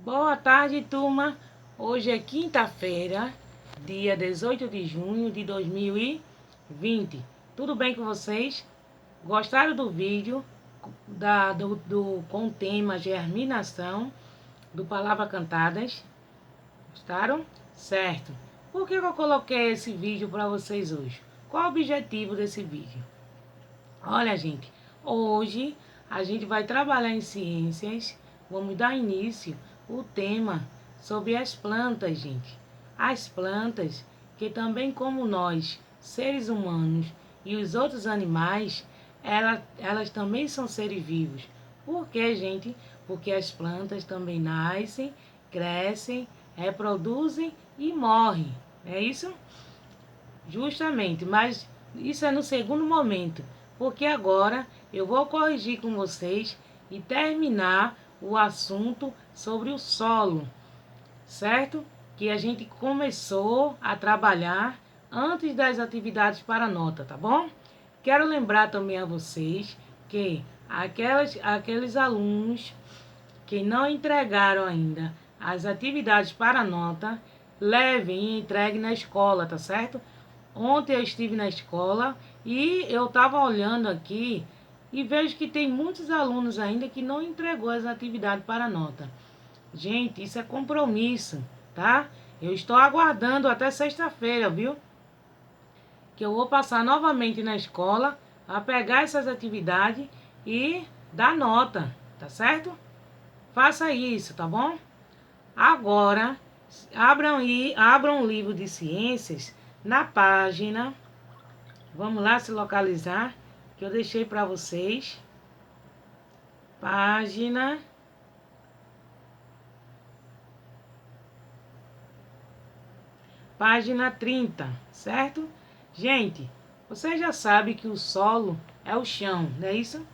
Boa tarde, turma. Hoje é quinta-feira, dia 18 de junho de 2020. Tudo bem com vocês? Gostaram do vídeo com o tema germinação do Palavra Cantadas? Gostaram? Certo. Por que eu coloquei esse vídeo para vocês hoje? Qual o objetivo desse vídeo? Olha, gente, hoje a gente vai trabalhar em ciências. Vamos dar início o tema sobre as plantas, gente. As plantas que também como nós, seres humanos e os outros animais, elas também são seres vivos. Por quê, gente? Porque as plantas também nascem, crescem, reproduzem e morrem. É isso? Justamente, mas isso é no segundo momento, porque agora eu vou corrigir com vocês e terminar o assunto sobre o solo, certo? Que a gente começou a trabalhar antes das atividades para nota, tá bom? Quero lembrar também a vocês que aqueles alunos que não entregaram ainda as atividades para nota, levem e entreguem na escola, tá certo? Ontem eu estive na escola e eu estava olhando aqui e vejo que tem muitos alunos ainda que não entregou as atividades para nota. Gente, isso é compromisso, tá? Eu estou aguardando até sexta-feira, viu? Que eu vou passar novamente na escola a pegar essas atividades e dar nota, tá certo? Faça isso, tá bom? Agora, abram um livro de ciências na página. Vamos lá se localizar, que eu deixei para vocês. Página 30, certo? Gente, você já sabe que o solo é o chão, não é isso?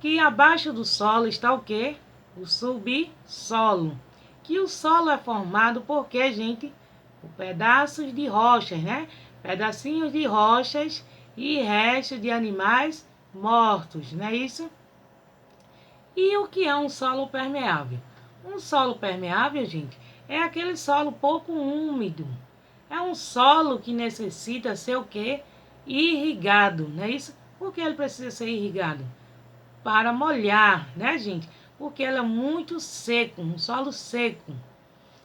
Que abaixo do solo está o quê? O subsolo. Que o solo é formado por quê, gente? Por pedaços de rochas, né? Pedacinhos de rochas e restos de animais mortos, não é isso? E o que é um solo permeável? Um solo permeável, gente, é aquele solo pouco úmido. É um solo que necessita ser o quê? Irrigado, não é isso? Por que ele precisa ser irrigado? Para molhar, né, gente? Porque ele é muito seco, um solo seco.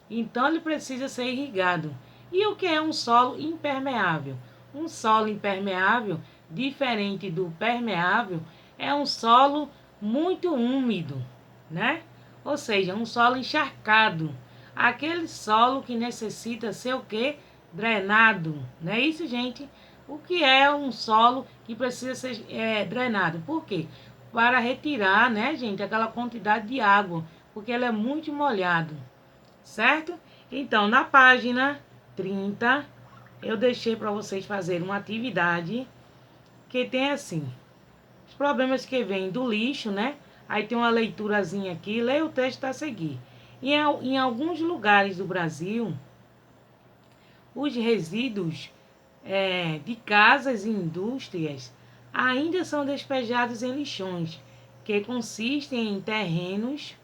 Então ele precisa ser irrigado. E o que é um solo impermeável? Um solo impermeável, diferente do permeável, é um solo muito úmido, né? Ou seja, um solo encharcado. Aquele solo que necessita ser o quê? Drenado. Não é isso, gente? O que é um solo que precisa ser drenado? Por quê? Para retirar, né, gente, aquela quantidade de água, porque ele é muito molhado. Certo? Então, na página 30, eu deixei para vocês fazerem uma atividade que tem assim, os problemas que vêm do lixo, né? Aí tem uma leiturazinha aqui, leia o texto a seguir. Em alguns lugares do Brasil, os resíduos de casas e indústrias ainda são despejados em lixões, que consistem em terrenos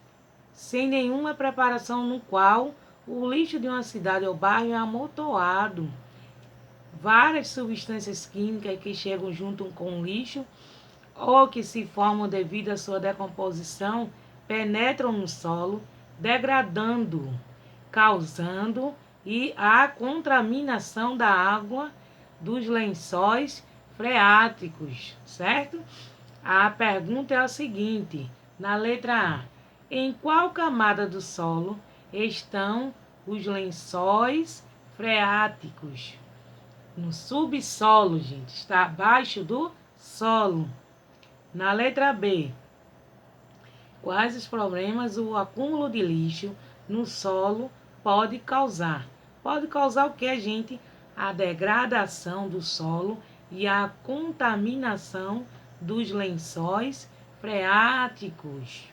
sem nenhuma preparação, no qual o lixo de uma cidade ou bairro é amontoado. Várias substâncias químicas que chegam junto com o lixo ou que se formam devido à sua decomposição penetram no solo, degradando, causando a contaminação da água dos lençóis freáticos, certo? A pergunta é a seguinte, na letra A: em qual camada do solo estão os lençóis freáticos? No subsolo, gente, está abaixo do solo. Na letra B: quais os problemas o acúmulo de lixo no solo pode causar? Pode causar o que, gente? A degradação do solo e a contaminação dos lençóis freáticos.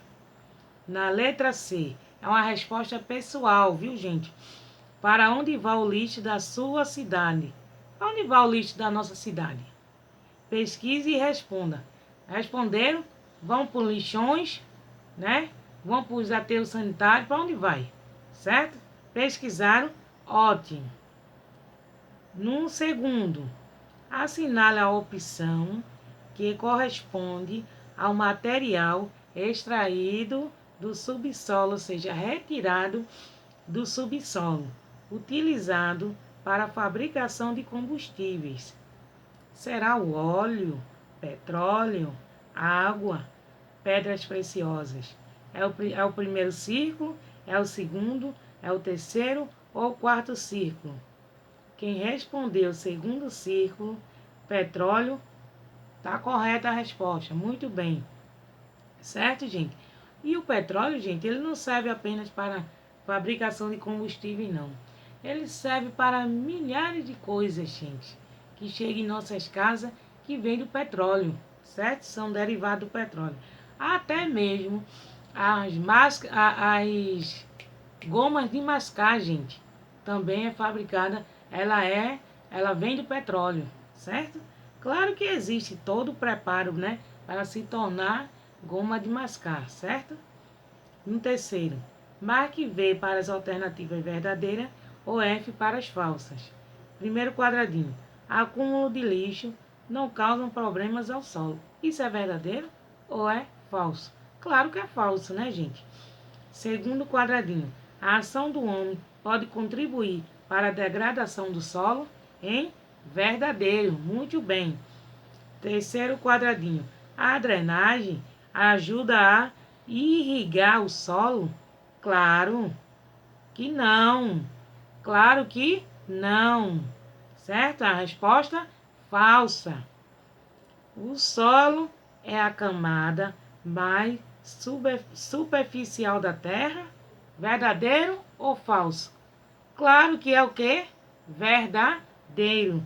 Na letra C, é uma resposta pessoal, viu, gente? Para onde vai o lixo da sua cidade? Para onde vai o lixo da nossa cidade? Pesquise e responda. Responderam? Vão por lixões, né? vão para os aterros sanitários, para onde vai? Certo? Pesquisaram, ótimo. No segundo, assinale a opção que corresponde ao material extraído do subsolo, ou seja, retirado do subsolo, utilizado para a fabricação de combustíveis. Será o óleo, petróleo, água, pedras preciosas. É o primeiro círculo, é o segundo, é o terceiro ou o quarto círculo? Quem respondeu o segundo círculo, petróleo, tá correta a resposta. Muito bem. Certo, gente? E o petróleo, gente, ele não serve apenas para fabricação de combustível, não. Ele serve para milhares de coisas, gente, que chegam em nossas casas, que vem do petróleo, certo? São derivados do petróleo. Até mesmo as gomas de mascar, gente, também é fabricada, ela vem do petróleo, certo? Claro que existe todo o preparo, né, para se tornar goma de mascar, certo? No terceiro, marque V para as alternativas verdadeiras ou F para as falsas. Primeiro quadradinho, acúmulo de lixo não causam problemas ao solo. Isso é verdadeiro ou é falso? Claro que é falso, né, gente? Segundo quadradinho, a ação do homem pode contribuir para a degradação do solo? Em verdadeiro, muito bem. Terceiro quadradinho, a drenagem ajuda a irrigar o solo? Claro que não. Claro que não. Certo? A resposta falsa. O solo é a camada mais superficial da Terra? Verdadeiro ou falso? Claro que é o quê? Verdadeiro.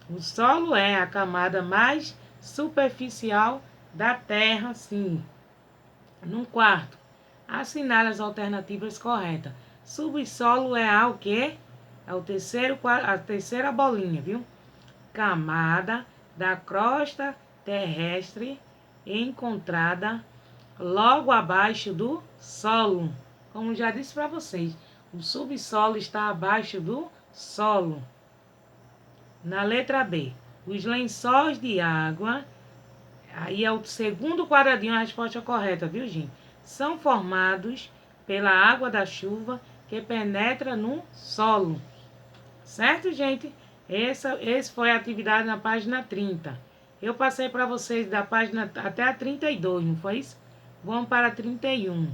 O solo é a camada mais superficial da Terra, sim. No quarto, assinale as alternativas corretas. Subsolo é o quê? É a terceira bolinha, viu? Camada da crosta terrestre encontrada logo abaixo do solo. Como já disse para vocês, o subsolo está abaixo do solo. Na letra B, os lençóis de água, aí é o segundo quadradinho a resposta correta, viu, gente? São formados pela água da chuva que penetra no solo. Certo, gente? Esse foi a atividade na página 30. Eu passei para vocês da página até a 32, não foi isso? Vamos para a 31.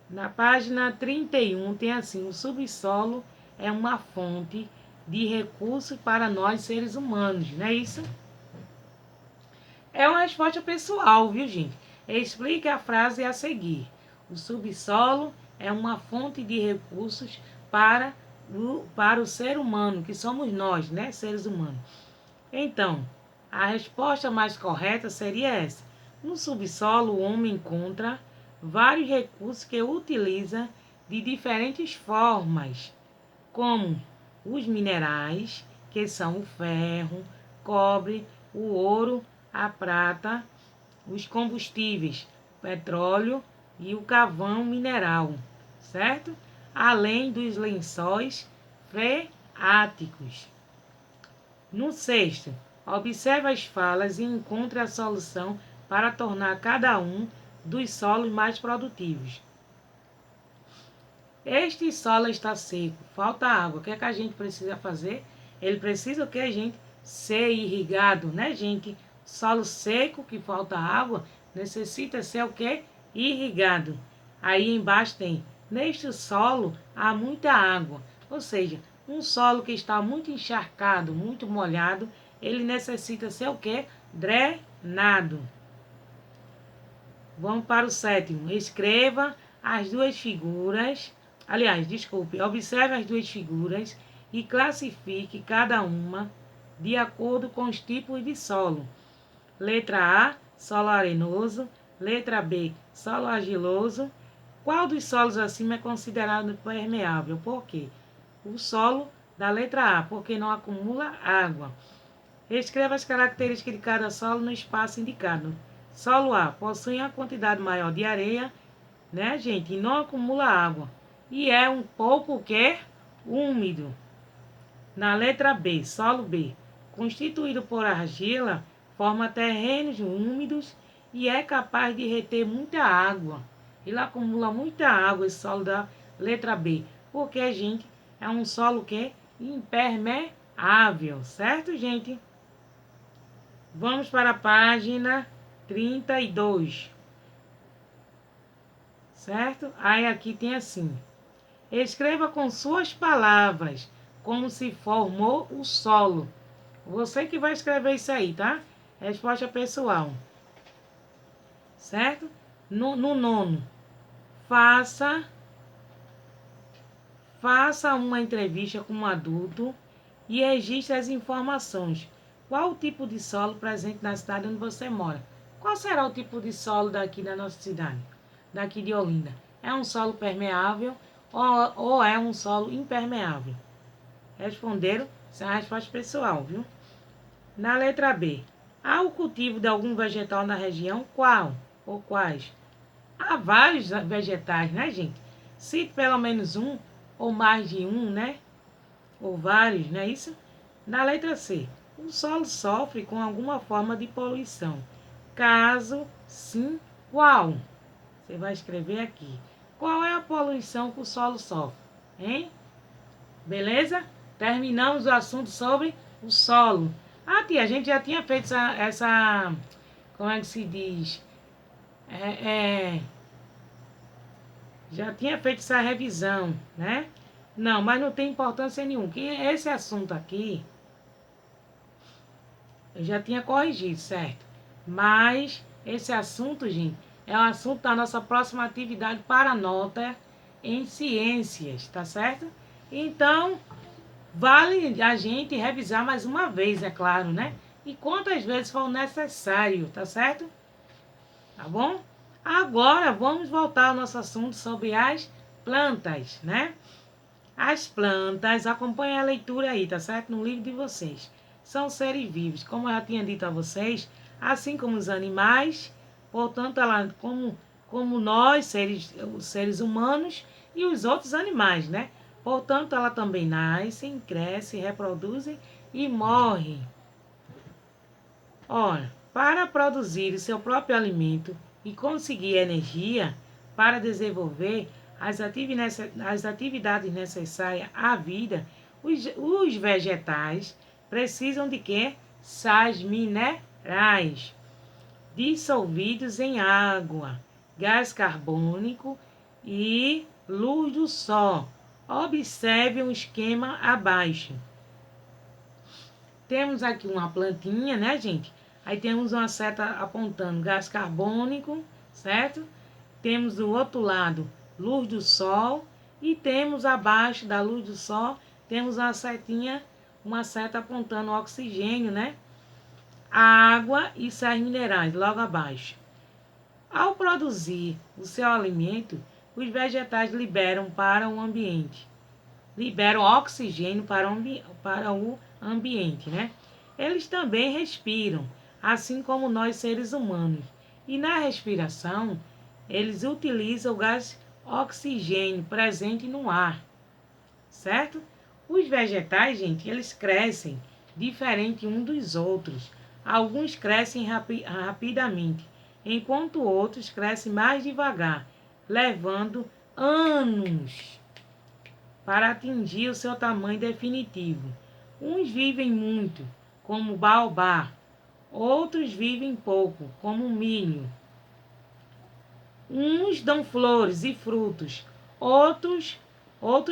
Na página 31 tem assim: o subsolo é uma fonte de recursos para nós seres humanos, não é isso? É uma resposta pessoal, viu, gente? Explique a frase a seguir. O subsolo é uma fonte de recursos para o ser humano, que somos nós, né, seres humanos. Então, a resposta mais correta seria essa. No subsolo, o homem encontra vários recursos que utiliza de diferentes formas, como os minerais, que são o ferro, cobre, o ouro, a prata, os combustíveis, petróleo e o carvão mineral, certo? Além dos lençóis freáticos. No sexto, observe as falas e encontre a solução para tornar cada um dos solos mais produtivos. Este solo está seco, falta água. O que é que a gente precisa fazer? Ele precisa o que, gente? Ser irrigado, né, gente? Solo seco, que falta água, necessita ser o que? Irrigado. Aí embaixo tem, neste solo há muita água. Ou seja, um solo que está muito encharcado, muito molhado, ele necessita ser o que? Drenado. Vamos para o sétimo. Escreva as duas figuras. Aliás, desculpe, observe as duas figuras e classifique cada uma de acordo com os tipos de solo. Letra A, solo arenoso. Letra B, solo argiloso. Qual dos solos acima é considerado permeável? Por quê? O solo da letra A, porque não acumula água. Escreva as características de cada solo no espaço indicado. Solo A possui uma quantidade maior de areia, né, gente? E não acumula água. E é um pouco o quê? Úmido. Na letra B, solo B, constituído por argila, forma terrenos úmidos e é capaz de reter muita água. Ele acumula muita água, esse solo da letra B. Porque, gente, é um solo que impermeável, certo, gente? Vamos para a página 32. Certo? Aí aqui tem assim: escreva com suas palavras como se formou o solo. Você que vai escrever isso aí, tá? Resposta pessoal. Certo? No nono, faça uma entrevista com um adulto e registre as informações. Qual o tipo de solo presente na cidade onde você mora? Qual será o tipo de solo daqui da nossa cidade? Daqui de Olinda? É um solo permeável ou é um solo impermeável? Responderam, essa é a resposta pessoal, viu? Na letra B, há o cultivo de algum vegetal na região? Qual ou quais? Há vários vegetais, né, gente? Cite pelo menos um ou mais de um, né? Ou vários, não é isso? Na letra C, o solo sofre com alguma forma de poluição. Caso sim, qual? Você vai escrever aqui. Qual é a poluição que o solo sofre? Hein? Beleza? Terminamos o assunto sobre o solo. Ah, tia, a gente já tinha feito como é que se diz? Já tinha feito essa revisão, né? Não, mas não tem importância nenhuma. Que esse assunto aqui, eu já tinha corrigido, certo? Mas esse assunto, gente, é um assunto da nossa próxima atividade para nota em ciências, tá certo? Então, vale a gente revisar mais uma vez, é claro, né? E quantas vezes for necessário, tá certo? Tá bom? Agora vamos voltar ao nosso assunto sobre as plantas, né? As plantas, acompanhem a leitura aí, tá certo? No livro de vocês. São seres vivos, como eu já tinha dito a vocês, assim como os animais, portanto, como nós, os seres humanos e os outros animais, né? Portanto, ela também nascem, crescem, reproduzem e morrem. Ora, para produzir o seu próprio alimento e conseguir energia para desenvolver as atividades necessárias à vida, os vegetais precisam de quê? Sais minerais dissolvidos em água, gás carbônico e luz do sol. Observe um esquema abaixo. Temos aqui uma plantinha, né, gente? Aí temos uma seta apontando gás carbônico, certo? Temos do outro lado luz do sol e temos abaixo da luz do sol, temos uma seta apontando oxigênio, né? Água e sais minerais logo abaixo. Ao produzir o seu alimento, os vegetais liberam oxigênio para o ambiente, né? Eles também respiram, assim como nós seres humanos. E na respiração, eles utilizam o gás oxigênio presente no ar, certo? Os vegetais, gente, eles crescem diferente um dos outros. Alguns crescem rapidamente, enquanto outros crescem mais devagar, levando anos para atingir o seu tamanho definitivo. Uns vivem muito, como o baobá, outros vivem pouco, como o milho. Uns dão flores e frutos, outros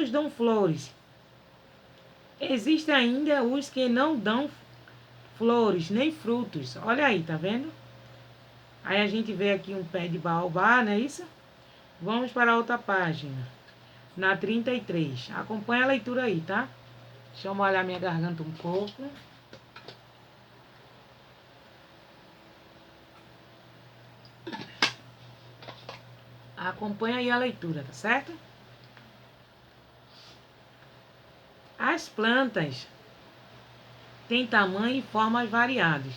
dão flores. Existem ainda os que não dão flores nem frutos. Olha aí, tá vendo? Aí a gente vê aqui um pé de baobá, não é isso? Vamos para a outra página. Na 33. Acompanha a leitura aí, tá? Deixa eu molhar minha garganta um pouco. Acompanha aí a leitura, tá certo? As plantas têm tamanho e formas variadas.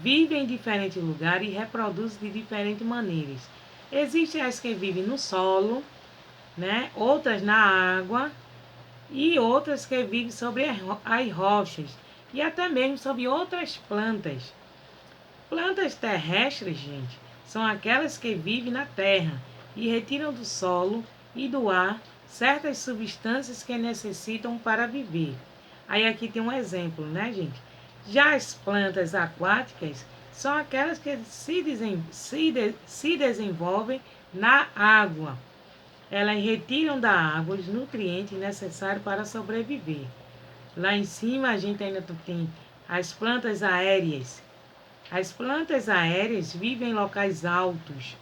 vivem em diferentes lugares e reproduzem de diferentes maneiras. Existem as que vivem no solo, né? Outras na água e outras que vivem sobre as rochas e até mesmo sobre outras plantas. Plantas terrestres, gente, são aquelas que vivem na terra e retiram do solo e do ar certas substâncias que necessitam para viver. Aí aqui tem um exemplo, né, gente? Já as plantas aquáticas são aquelas que se desenvolvem na água. Elas retiram da água os nutrientes necessários para sobreviver. Lá em cima a gente ainda tem as plantas aéreas. As plantas aéreas vivem em locais altos,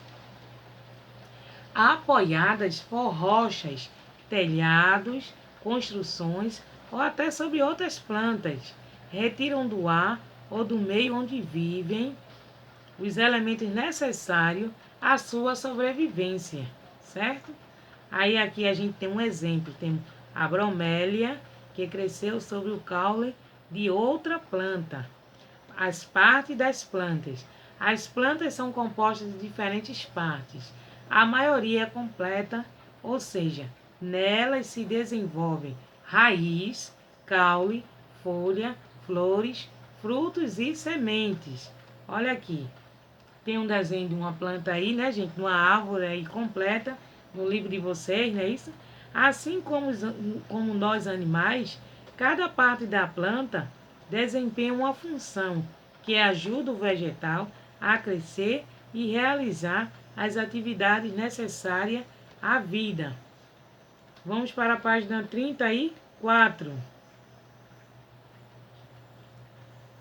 apoiadas por rochas, telhados, construções ou até sobre outras plantas. Retiram do ar ou do meio onde vivem os elementos necessários à sua sobrevivência, certo? Aí aqui a gente tem um exemplo, tem a bromélia, que cresceu sobre o caule de outra planta. As partes das plantas. As plantas são compostas de diferentes partes. A maioria é completa, ou seja, nelas se desenvolvem raiz, caule, folha, flores, frutos e sementes. Olha aqui, tem um desenho de uma planta aí, né, gente? Uma árvore aí completa no livro de vocês, não é isso? Assim como nós animais, cada parte da planta desempenha uma função que ajuda o vegetal a crescer e realizar as atividades necessárias à vida. Vamos para a página 34.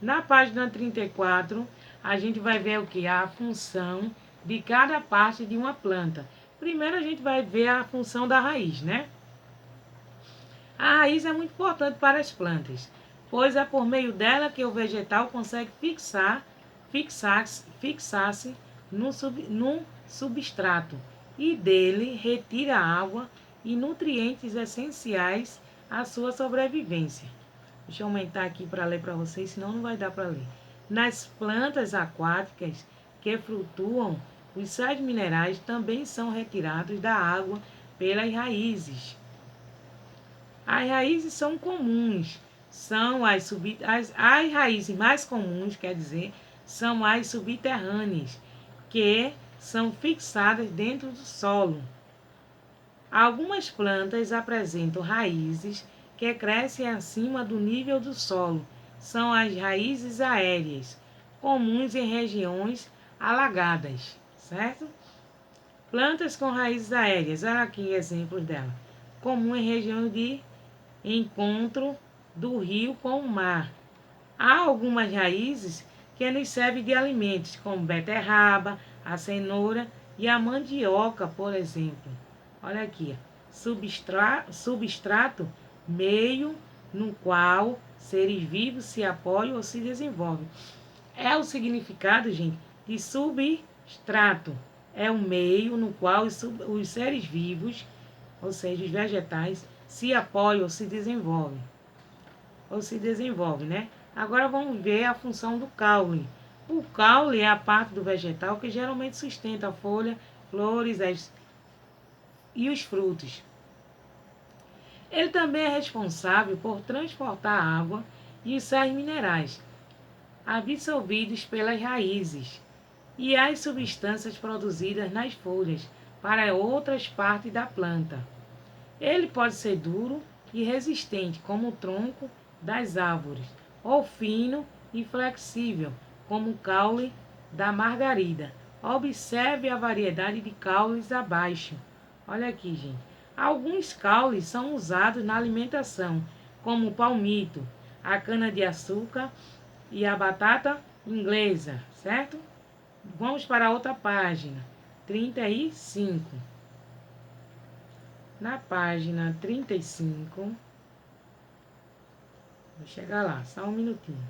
Na página 34, a gente vai ver o que? A função de cada parte de uma planta. Primeiro a gente vai ver a função da raiz, né? A raiz é muito importante para as plantas, pois é por meio dela que o vegetal consegue fixar-se no substrato e dele retira água e nutrientes essenciais à sua sobrevivência. Deixa eu aumentar aqui para ler para vocês, senão não vai dar para ler. Nas plantas aquáticas que flutuam, os sais minerais também são retirados da água pelas raízes. As raízes são comuns, são as raízes mais comuns, quer dizer, são as subterrâneas, que são fixadas dentro do solo. Algumas plantas apresentam raízes que crescem acima do nível do solo. São as raízes aéreas, comuns em regiões alagadas, certo? Plantas com raízes aéreas, olha aqui exemplos dela. Comum em regiões de encontro do rio com o mar. Há algumas raízes que nos servem de alimentos, como beterraba, a cenoura e a mandioca, por exemplo. Olha aqui, substrato, meio no qual seres vivos se apoiam ou se desenvolvem. É o significado, gente, de substrato. É o meio no qual os seres vivos, ou seja, os vegetais, se apoiam ou se desenvolvem. Né? Agora vamos ver a função do caule. O caule é a parte do vegetal que geralmente sustenta a folha, flores e os frutos. Ele também é responsável por transportar a água e os sais minerais absorvidos pelas raízes e as substâncias produzidas nas folhas para outras partes da planta. Ele pode ser duro e resistente, como o tronco das árvores, ou fino e flexível, como o caule da margarida. Observe a variedade de caules abaixo. Olha aqui, gente. Alguns caules são usados na alimentação, como o palmito, a cana-de-açúcar e a batata inglesa, certo? Vamos para a outra página, 35. Na página 35, vou chegar lá, só um minutinho.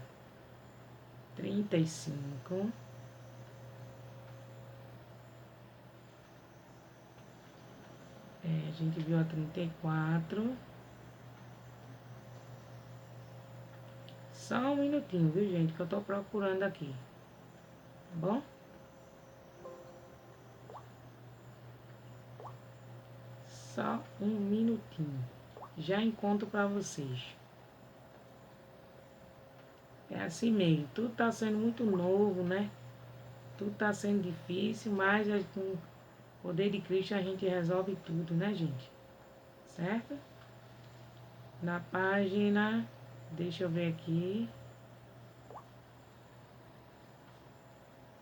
35. A gente viu a 34. Só um minutinho, viu, gente, que eu tô procurando aqui. bom? Só um minutinho. Já encontro para vocês. É assim mesmo. Tudo tá sendo muito novo, né? Tudo tá sendo difícil, mas com o poder de Cristo a gente resolve tudo, né, gente? Certo? Na página, deixa eu ver aqui,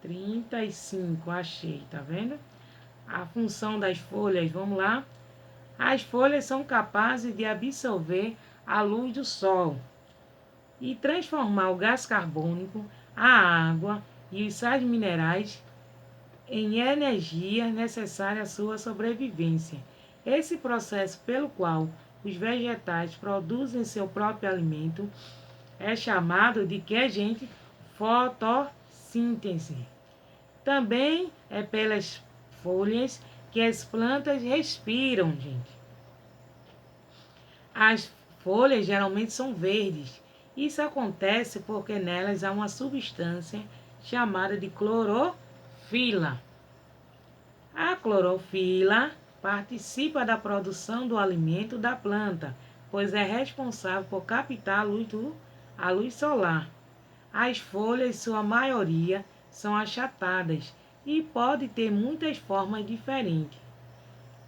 35, achei, tá vendo? A função das folhas, vamos lá. As folhas são capazes de absorver a luz do sol e transformar o gás carbônico, a água e os sais minerais em energia necessária à sua sobrevivência. Esse processo pelo qual os vegetais produzem seu próprio alimento é chamado de que, gente? Fotossíntese. Também é pelas folhas que as plantas respiram, gente. As folhas geralmente são verdes. Isso acontece porque nelas há uma substância chamada de clorofila. A clorofila participa da produção do alimento da planta, pois é responsável por captar a luz solar. As folhas, sua maioria, são achatadas e pode ter muitas formas diferentes.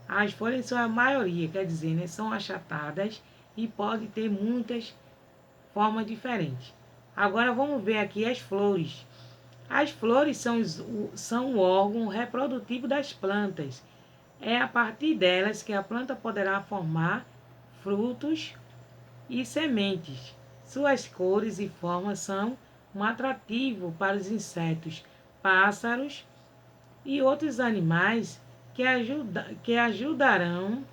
As folhas, sua maioria, quer dizer, né, são achatadas e pode ter muitas formas diferentes. Agora vamos ver aqui as flores. As flores são o órgão reprodutivo das plantas. É a partir delas que a planta poderá formar frutos e sementes. Suas cores e formas são um atrativo para os insetos, pássaros e outros animais que ajudarão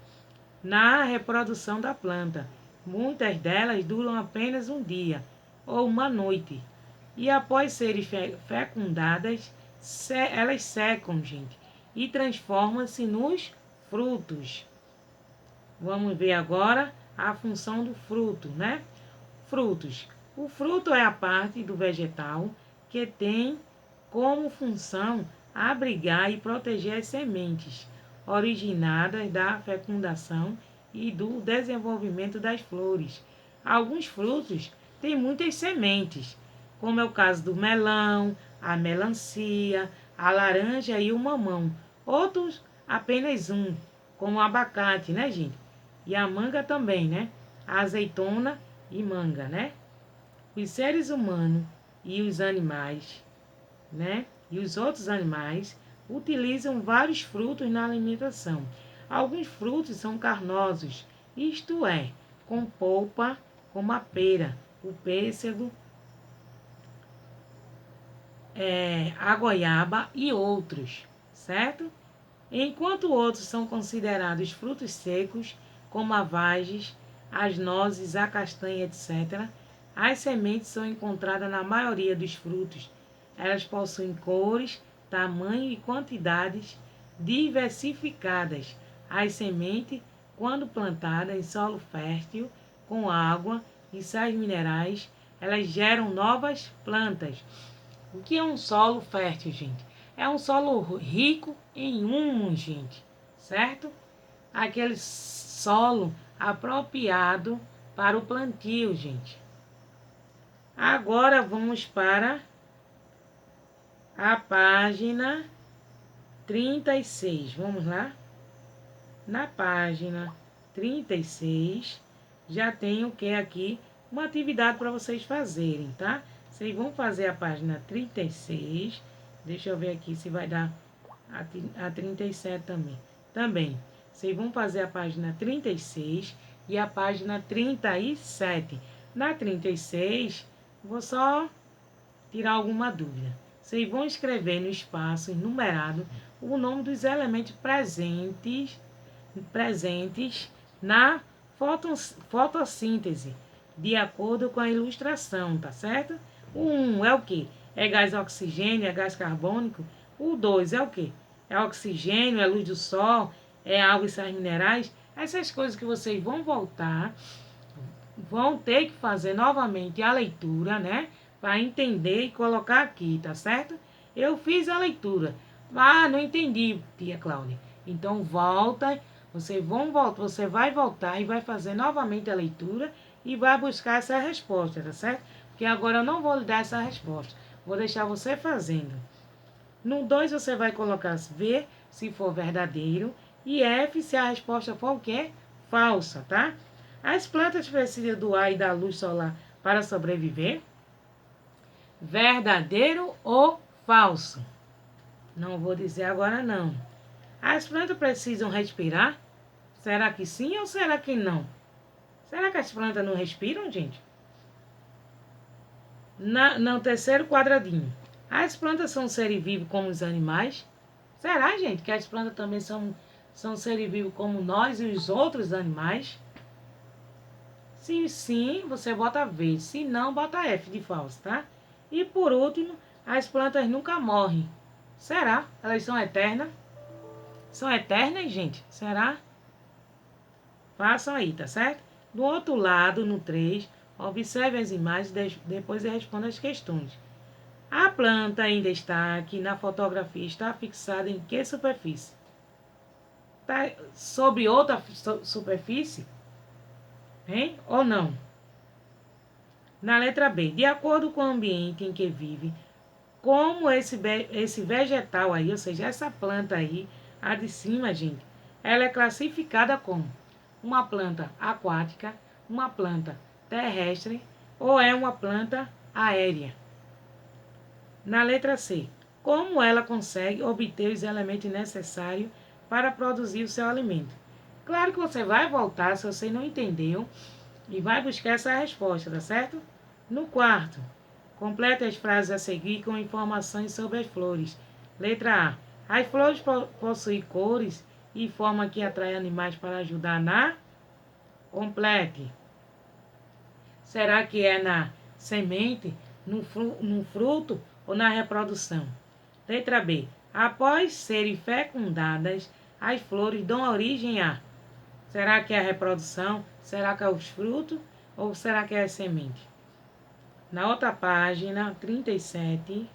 na reprodução da planta. Muitas delas duram apenas um dia ou uma noite. E após serem fecundadas, elas secam, gente, e transformam-se nos frutos. Vamos ver agora a função do fruto, né? Frutos. O fruto é a parte do vegetal que tem como função abrigar e proteger as sementes originadas da fecundação e do desenvolvimento das flores. Alguns frutos têm muitas sementes, como é o caso do melão, a melancia, a laranja e o mamão. Outros apenas um, como o abacate, né, gente? E a manga também, né? A azeitona e manga, né? Os seres humanos e os animais, né? E os outros animais utilizam vários frutos na alimentação. Alguns frutos são carnosos, isto é, com polpa, como a pera, o pêssego, a goiaba e outros, certo? Enquanto outros são considerados frutos secos, como a vagens, as nozes, a castanha, etc., as sementes são encontradas na maioria dos frutos. Elas possuem cores, tamanho e quantidades diversificadas. As sementes, quando plantadas em solo fértil, com água e sais minerais, elas geram novas plantas. O que é um solo fértil, gente? É um solo rico em humus, gente, certo? Aquele solo apropriado para o plantio, gente. Agora vamos para a página 36. Vamos lá? Na página 36 já tem o que aqui? Uma atividade para vocês fazerem, tá? Vocês vão fazer a página 36. Deixa eu ver aqui se vai dar a 37 também. Também. Vocês vão fazer a página 36 e a página 37. Na 36, vou só tirar alguma dúvida. Vocês vão escrever no espaço numerado o nome dos elementos presentes na fotossíntese, de acordo com a ilustração, tá certo? O 1 é o quê? É gás oxigênio, é gás carbônico. O 2 é o quê? É oxigênio, é luz do sol, é água e sais minerais. Essas coisas que vocês vão voltar, vão ter que fazer novamente a leitura, né? Para entender e colocar aqui, tá certo? Eu fiz a leitura. Ah, não entendi, tia Cláudia. Então volta, você vai voltar e vai fazer novamente a leitura e vai buscar essa resposta, tá certo? Porque agora eu não vou lhe dar essa resposta. Vou deixar você fazendo. No 2 você vai colocar V, se for verdadeiro, e F, se a resposta for o quê? Falsa, tá? As plantas precisam do ar e da luz solar para sobreviver? Verdadeiro ou falso? Não vou dizer agora não. As plantas precisam respirar? Será que sim ou será que não? Será que as plantas não respiram, gente? No terceiro quadradinho. As plantas são seres vivos como os animais? Será, gente, que as plantas também são seres vivos como nós e os outros animais? Se sim, você bota V. Se não, bota F de falso, tá? E por último, as plantas nunca morrem. Será? Elas são eternas? São eternas, gente? Será? Façam aí, tá certo? Do outro lado, no 3, observe as imagens, depois responda as questões. A planta em destaque na fotografia está fixada em que superfície? Tá sobre outra superfície? Hein? Ou não? Na letra B, de acordo com o ambiente em que vive, como esse vegetal aí, ou seja, essa planta aí, a de cima, gente, ela é classificada como uma planta aquática, uma planta terrestre ou é uma planta aérea. Na letra C, como ela consegue obter os elementos necessários para produzir o seu alimento? Claro que você vai voltar se você não entendeu e vai buscar essa resposta, tá certo? No quarto, complete as frases a seguir com informações sobre as flores. Letra A. As flores possuem cores e forma que atrai animais para ajudar na... Complete. Será que é na semente, no fruto ou na reprodução? Letra B. Após serem fecundadas, as flores dão origem a... Será que é a reprodução? Será que é os frutos? Ou será que é a semente? Na outra página, 37.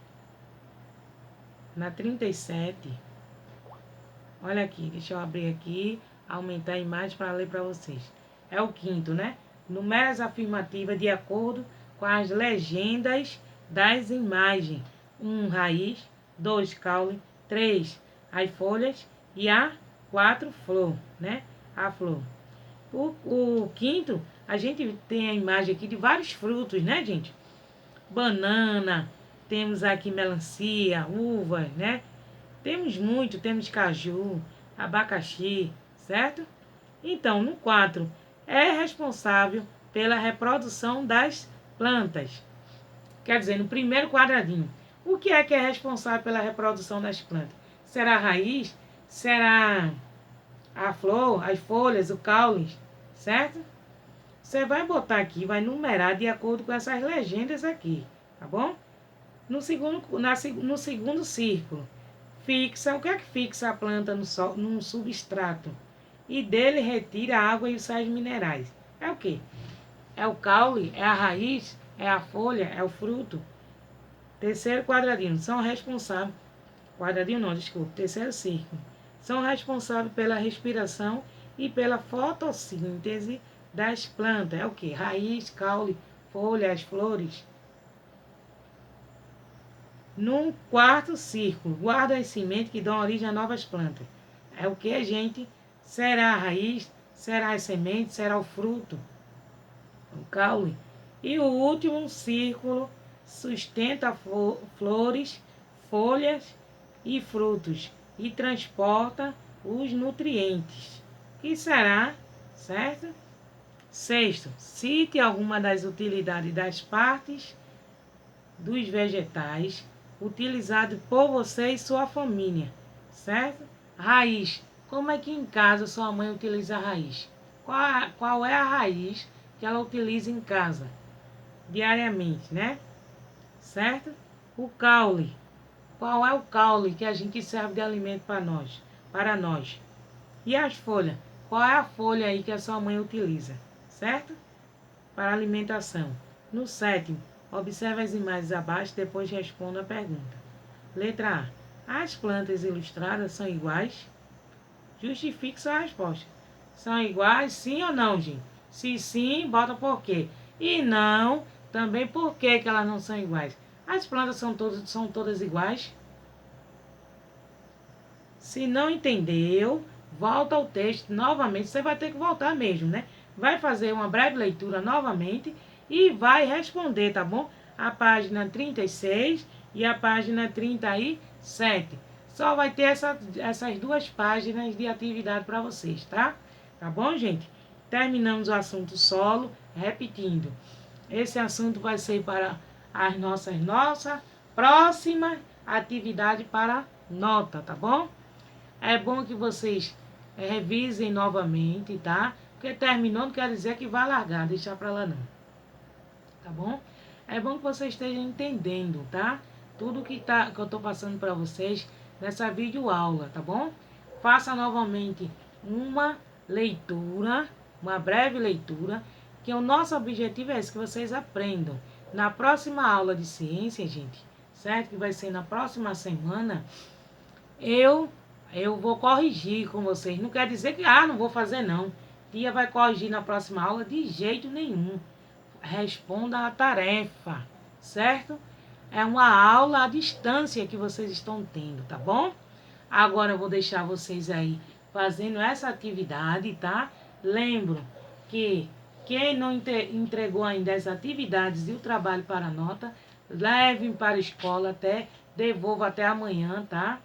Na 37. Olha aqui, deixa eu abrir aqui, aumentar a imagem para ler para vocês. É o quinto, né? Numere as afirmativas de acordo com as legendas das imagens. 1, raiz. 2, caule. 3, as folhas. E a 4, flor, né? A flor. O quinto, a gente tem a imagem aqui de vários frutos, né, gente? Banana, temos aqui melancia, uva, né? Temos caju, abacaxi, certo? Então, no 4, é responsável pela reprodução das plantas. Quer dizer, no primeiro quadradinho, o que é responsável pela reprodução das plantas? Será a raiz? Será a flor, as folhas, o caule, certo? Você vai botar aqui, vai numerar de acordo com essas legendas aqui, tá bom? No segundo círculo, fixa, o que é que fixa a planta num substrato? E dele retira a água e os sais minerais. É o quê? É o caule? É a raiz? É a folha? É o fruto? Terceiro quadradinho, são responsáveis... Quadradinho não, desculpa. Terceiro círculo. São responsáveis pela respiração e pela fotossíntese das plantas. É o quê? Raiz, caule, folha, as flores. Num quarto círculo, guarda as sementes que dão origem a novas plantas. É o que, gente? Será a raiz? Será as sementes? Será o fruto? O caule. E o último círculo sustenta flores, folhas e frutos e transporta os nutrientes. Que será, certo? Sexto, cite alguma das utilidades das partes dos vegetais utilizado por você e sua família, certo? Raiz. Como é que em casa sua mãe utiliza a raiz? Qual é a raiz que ela utiliza em casa? Diariamente, né? Certo? O caule. Qual é o caule que a gente serve de alimento para nós? Para nós. E as folhas? Qual é a folha aí que a sua mãe utiliza? Certo? Para alimentação. No sétimo, observe as imagens abaixo, depois responda a pergunta. Letra A. As plantas ilustradas são iguais? Justifique sua resposta. São iguais, sim ou não, gente? Se sim, bota por quê. E não, também por que elas não são iguais. As plantas são todas iguais? Se não entendeu, volta ao texto novamente. Você vai ter que voltar mesmo, né? Vai fazer uma breve leitura novamente e vai responder, tá bom? A página 36 e a página 37. Só vai ter essas duas páginas de atividade para vocês, tá? Tá bom, gente? Terminamos o assunto solo, repetindo. Esse assunto vai ser para as nossa próxima atividade para nota, tá bom? É bom que vocês revisem novamente, tá? Porque terminou não quer dizer que vai largar, deixar para lá não. Tá bom? É bom que vocês estejam entendendo, tá? Tudo que eu tô passando para vocês nessa videoaula, tá bom? Faça novamente uma leitura, uma breve leitura, que o nosso objetivo é esse, que vocês aprendam. Na próxima aula de ciência, gente, certo? Que vai ser na próxima semana, eu vou corrigir com vocês. Não quer dizer que, não vou fazer não. Tia vai corrigir na próxima aula de jeito nenhum. Responda a tarefa, certo? É uma aula à distância que vocês estão tendo, tá bom? Agora eu vou deixar vocês aí fazendo essa atividade, tá? Lembro que quem não entregou ainda as atividades e o trabalho para a nota, levem para a escola devolva até amanhã, tá?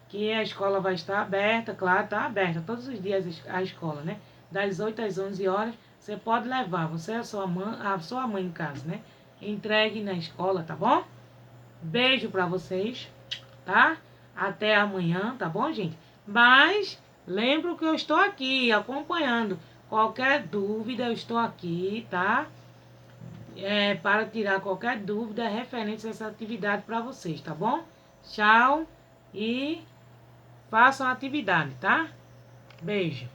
Que a escola vai estar aberta, claro, está aberta todos os dias a escola, né? Das 8 às 11 horas, você pode levar, você é a sua mãe, no caso, né? Entregue na escola, tá bom? Beijo pra vocês, tá? Até amanhã, tá bom, gente? Mas lembro que eu estou aqui acompanhando. Qualquer dúvida, eu estou aqui, tá? Para tirar qualquer dúvida referente a essa atividade para vocês, tá bom? Tchau e façam a atividade, tá? Beijo.